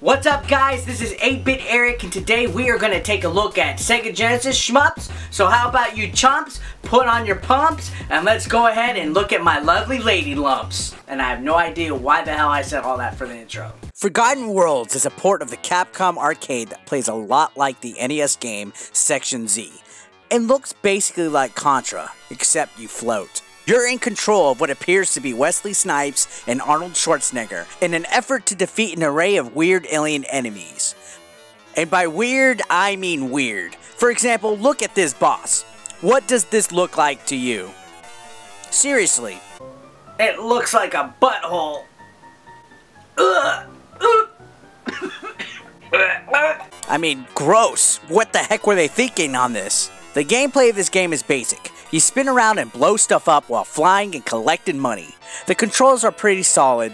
What's up guys, this is 8-Bit Eric and today we are going to take a look at Sega Genesis Shmups. So how about you chumps, put on your pumps and let's go ahead and look at my lovely lady lumps. And I have no idea why the hell I said all that for the intro. Forgotten Worlds is a port of the Capcom arcade that plays a lot like the NES game Section Z. It looks basically like Contra, except you float. You're in control of what appears to be Wesley Snipes and Arnold Schwarzenegger in an effort to defeat an array of weird alien enemies. And by weird, I mean weird. For example, look at this boss. What does this look like to you? Seriously. It looks like a butthole. Ugh. I mean, gross. What the heck were they thinking on this? The gameplay of this game is basic. You spin around and blow stuff up while flying and collecting money. The controls are pretty solid.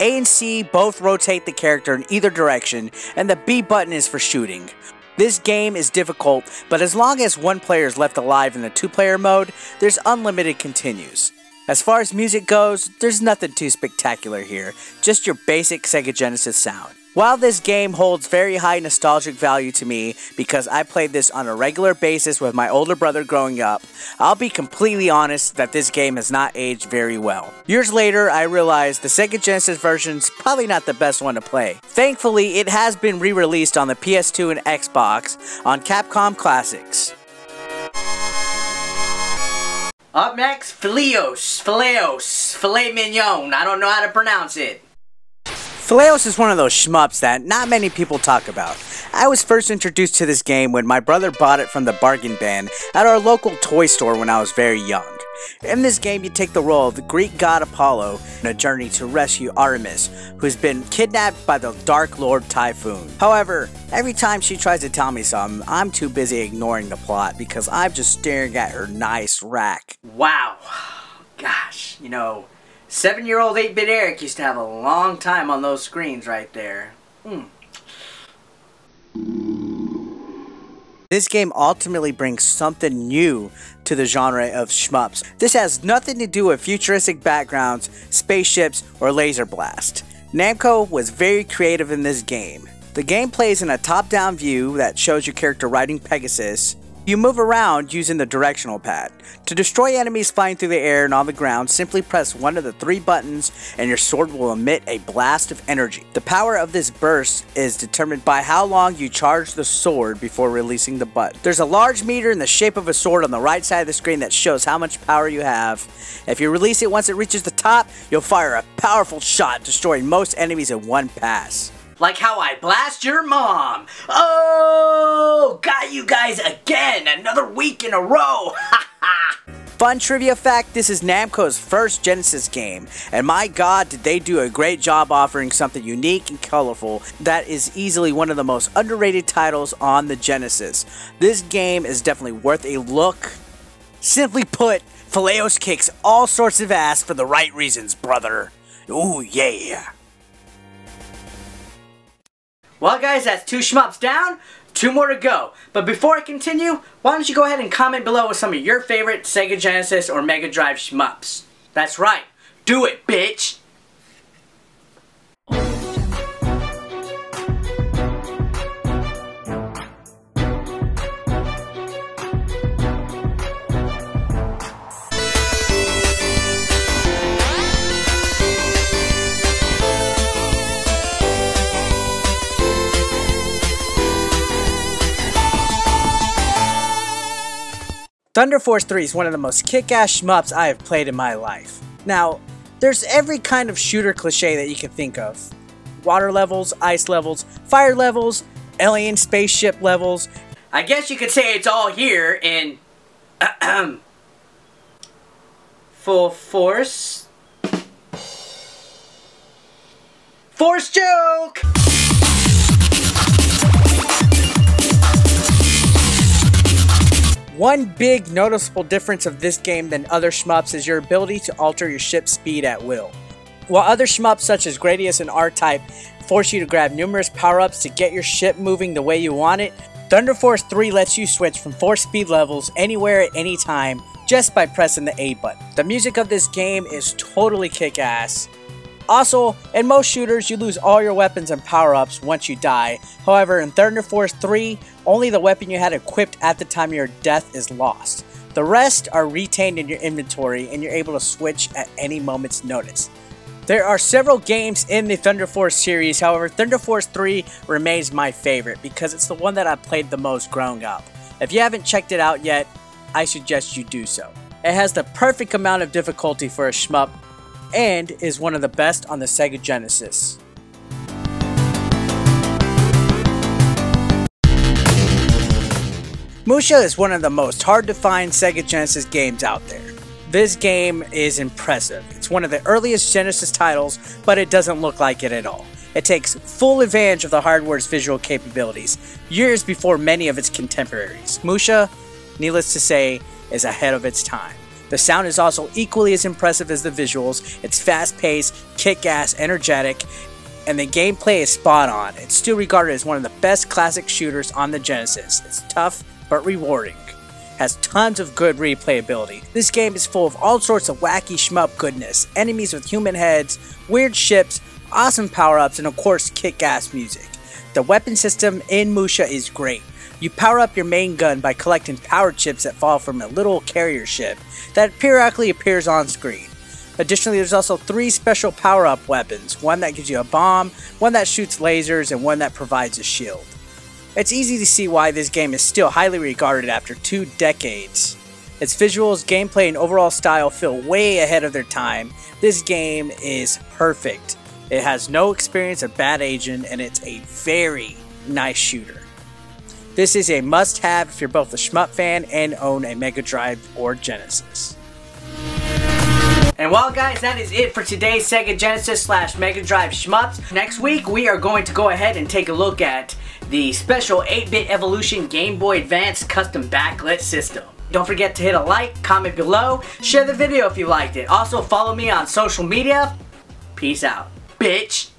A and C both rotate the character in either direction, and the B button is for shooting. This game is difficult, but as long as one player is left alive in the two-player mode, there's unlimited continues. As far as music goes, there's nothing too spectacular here, just your basic Sega Genesis sound. While this game holds very high nostalgic value to me because I played this on a regular basis with my older brother growing up, I'll be completely honest that this game has not aged very well. Years later, I realized the Sega Genesis version's probably not the best one to play. Thankfully, it has been re-released on the PS2 and Xbox on Capcom Classics. Up next, Phelios, filet mignon, I don't know how to pronounce it. Phelios is one of those shmups that not many people talk about. I was first introduced to this game when my brother bought it from the bargain bin at our local toy store when I was very young. In this game, you take the role of the Greek god Apollo in a journey to rescue Artemis, who's been kidnapped by the Dark Lord Typhoon. However, every time she tries to tell me something, I'm too busy ignoring the plot because I'm just staring at her nice rack. Wow. Gosh, you know, 7-year-old 8-Bit Eric used to have a long time on those screens right there. This game ultimately brings something new to the genre of shmups. This has nothing to do with futuristic backgrounds, spaceships, or laser blast. Namco was very creative in this game. The game plays in a top-down view that shows your character riding Pegasus. You move around using the directional pad. To destroy enemies flying through the air and on the ground, simply press one of the 3 buttons and your sword will emit a blast of energy. The power of this burst is determined by how long you charge the sword before releasing the button. There's a large meter in the shape of a sword on the right side of the screen that shows how much power you have. If you release it once it reaches the top, you'll fire a powerful shot, destroying most enemies in one pass. Like how I blast your mom. Oh, got you guys again, another week in a row. Fun trivia fact, this is Namco's first Genesis game, and my god did they do a great job offering something unique and colorful that is easily one of the most underrated titles on the Genesis. This game is definitely worth a look. Simply put, Phelios kicks all sorts of ass for the right reasons, brother. Ooh yeah. Well guys, that's 2 shmups down, 2 more to go. But before I continue, why don't you go ahead and comment below with some of your favorite Sega Genesis or Mega Drive shmups. That's right, do it, bitch! Thunder Force 3 is one of the most kick-ass shmups I have played in my life. Now, there's every kind of shooter cliche that you can think of. Water levels, ice levels, fire levels, alien spaceship levels. I guess you could say it's all here in Full Force. Force joke! One big noticeable difference of this game than other shmups is your ability to alter your ship's speed at will. While other shmups such as Gradius and R-Type force you to grab numerous power-ups to get your ship moving the way you want it, Thunder Force 3 lets you switch from 4 speed levels anywhere at any time just by pressing the A button. The music of this game is totally kick-ass. Also, in most shooters, you lose all your weapons and power-ups once you die. However, in Thunder Force 3, only the weapon you had equipped at the time of your death is lost. The rest are retained in your inventory and you're able to switch at any moment's notice. There are several games in the Thunder Force series, however, Thunder Force 3 remains my favorite because it's the one that I've played the most growing up. If you haven't checked it out yet, I suggest you do so. It has the perfect amount of difficulty for a shmup and is one of the best on the Sega Genesis. Musha is one of the most hard to find Sega Genesis games out there. This game is impressive. It's one of the earliest Genesis titles, but it doesn't look like it at all. It takes full advantage of the hardware's visual capabilities, years before many of its contemporaries. Musha, needless to say, is ahead of its time. The sound is also equally as impressive as the visuals. It's fast-paced, kick-ass, energetic, and the gameplay is spot on. It's still regarded as one of the best classic shooters on the Genesis. It's tough but rewarding. Has tons of good replayability. This game is full of all sorts of wacky shmup goodness, enemies with human heads, weird ships, awesome power-ups, and of course kick-ass music. The weapon system in Musha is great. You power up your main gun by collecting power chips that fall from a little carrier ship that periodically appears on screen. Additionally, there's also 3 special power-up weapons, one that gives you a bomb, one that shoots lasers, and one that provides a shield. It's easy to see why this game is still highly regarded after 2 decades. Its visuals, gameplay, and overall style feel way ahead of their time. This game is perfect. It has no experience of bad aging, and it's a very nice shooter. This is a must-have if you're both a shmup fan and own a Mega Drive or Genesis. And well guys, that is it for today's Sega Genesis / Mega Drive Shmups. Next week we are going to go ahead and take a look at the special 8-bit Evolution Game Boy Advance custom backlit system. Don't forget to hit a like, comment below, share the video if you liked it. Also follow me on social media. Peace out, bitch.